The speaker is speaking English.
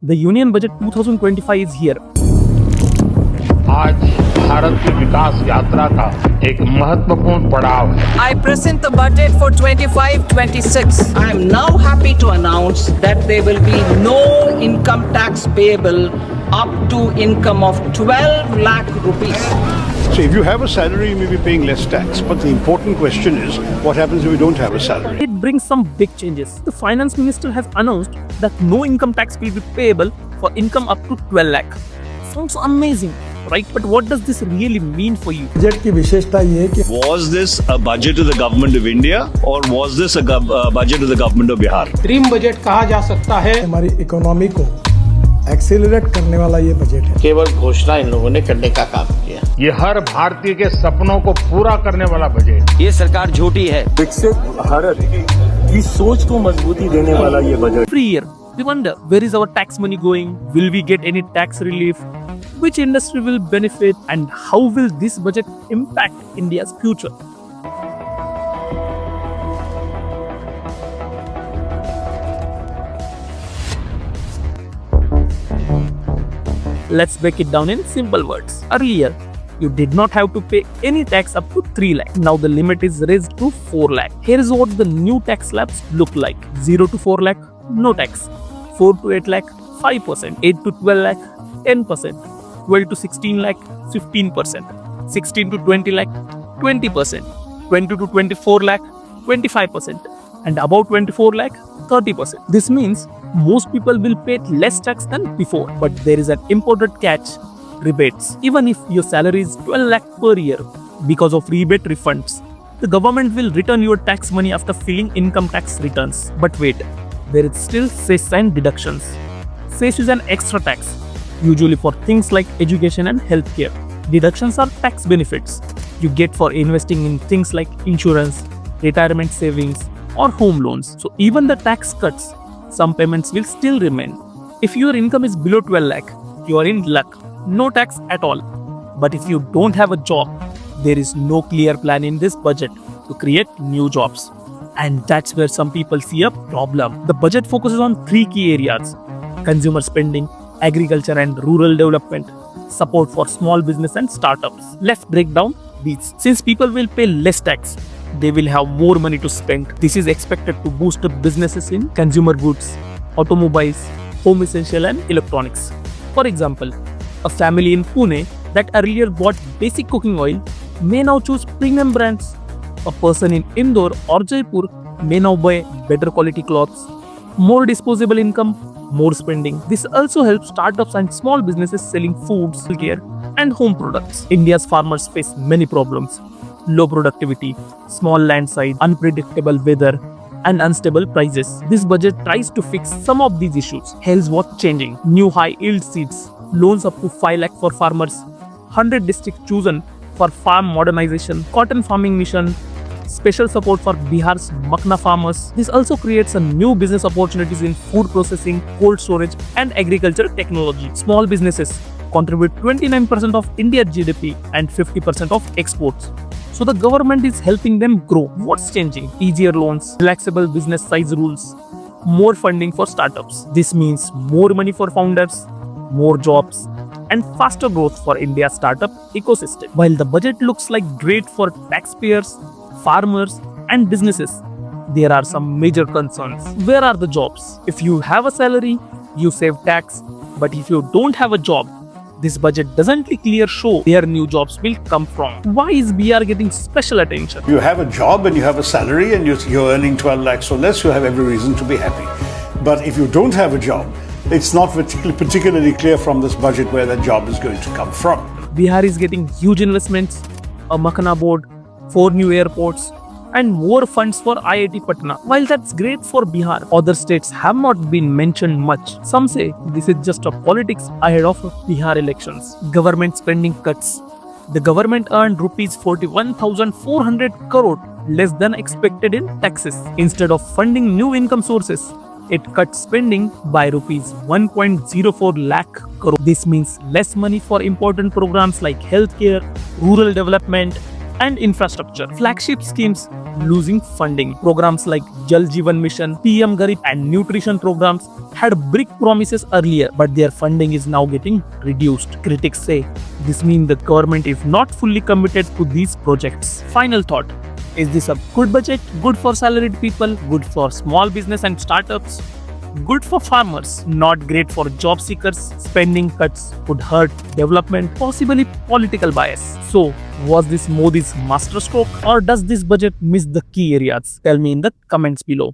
The Union Budget 2025 is here. आज भारत की विकास यात्रा का एक महत्वपूर्ण पड़ाव है। I present the budget for 25-26. I am now happy to announce that there will be no income tax payable up to income of 12 lakh rupees. So if you have a salary, you may be paying less tax. But the important question is, what happens if you don't have a salary? It brings some big changes. The finance minister has announced that no income tax will be payable for income up to 12 lakh. Sounds amazing, right? But what does this really mean for you? Budget की विशेषता ये है कि Was this a budget of the government of India or was this a budget of the government of Bihar? Dream budget कहा जा सकता है। हमारी इकोनॉमी को एक्सेलरेट करने वाला ये बजट है। केवल घोषणा इन लोगों ने करने का काम किया। ये हर भारतीय के सपनों को पूरा करने वाला बजट। ये सरकार झूठी है। विकसित भारत की सोच को मजबूती देने वाला ये budget. Every year, we wonder, where is our tax money going? Will we get any tax relief? Which industry will benefit? And how will this budget impact India's future? Let's break it down in simple words. Earlier, you did not have to pay any tax up to 3 lakh. Now the limit is raised to 4 lakh. Here is what the new tax slabs look like. 0 to 4 lakh, no tax. 4 to 8 lakh, 5%. 8 to 12 lakh, 10%. 12 to 16 lakh, 15%. 16 to 20 lakh, 20%. 20 to 24 lakh, 25%. And above 24 lakh, 30%. This means most people will pay less tax than before. But there is an important catch: rebates. Even if your salary is 12 lakh per year, because of rebate refunds, the government will return your tax money after filing income tax returns. But wait, there is still cess and deductions. Cess is an extra tax, usually for things like education and healthcare. Deductions are tax benefits you get for investing in things like insurance, retirement savings, or home loans. So even the tax cuts, some payments will still remain. If your income is below 12 lakh, you are in luck. No tax at all. But if you don't have a job, there is no clear plan in this budget to create new jobs. And that's where some people see a problem. The budget focuses on 3 key areas: consumer spending, agriculture and rural development, support for small business and startups. Let's break down these. Since people will pay less tax, they will have more money to spend. This is expected to boost up businesses in consumer goods, automobiles, home essential and electronics. For example, a family in Pune that earlier bought basic cooking oil may now choose premium brands. A person in Indore or Jaipur may now buy better quality clothes. More disposable income, more spending. This also helps startups and small businesses selling foods, healthcare, and home products. India's farmers face many problems: low productivity, small land size, unpredictable weather, and unstable prices. This budget tries to fix some of these issues. Here's what's changing: new high yield seeds, loans up to 5 lakh for farmers, 100 districts chosen for farm modernization, cotton farming mission, special support for Bihar's Makna farmers. This also creates a new business opportunities in food processing, cold storage, and agriculture technology. Small businesses contribute 29% of India's GDP and 50% of exports. So the government is helping them grow. What's changing? Easier loans, flexible business size rules, more funding for startups. This means more money for founders, more jobs, and faster growth for India's startup ecosystem. While the budget looks like great for taxpayers, farmers, and businesses, there are some major concerns. Where are the jobs? If you have a salary, you save tax. But if you don't have a job, this budget doesn't clearly show where new jobs will come from. Why is BR getting special attention? You have a job and you have a salary and you're earning 12 lakhs or less, you have every reason to be happy. But if you don't have a job, it's not particularly clear from this budget where that job is going to come from. Bihar is getting huge investments, a Makna board, 4 new airports, and more funds for IIT Patna. While that's great for Bihar, other states have not been mentioned much. Some say this is just a politics ahead of Bihar elections. Government spending cuts. The government earned rupees 41,400 crore, less than expected in taxes. Instead of funding new income sources, it cut spending by rupees 1.04 lakh crore. This means less money for important programs like healthcare, rural development, and infrastructure. Flagship schemes losing funding. Programs like Jal Jeevan Mission, PM Garib and nutrition programs had big promises earlier, but their funding is now getting reduced. Critics say this means the government is not fully committed to these projects. Final thought. Is this a good budget? Good for salaried people? Good for small business and startups? Good for farmers, not great for job seekers. Spending cuts could hurt development, possibly political bias. So, was this Modi's masterstroke or does this budget miss the key areas? Tell me in the comments below.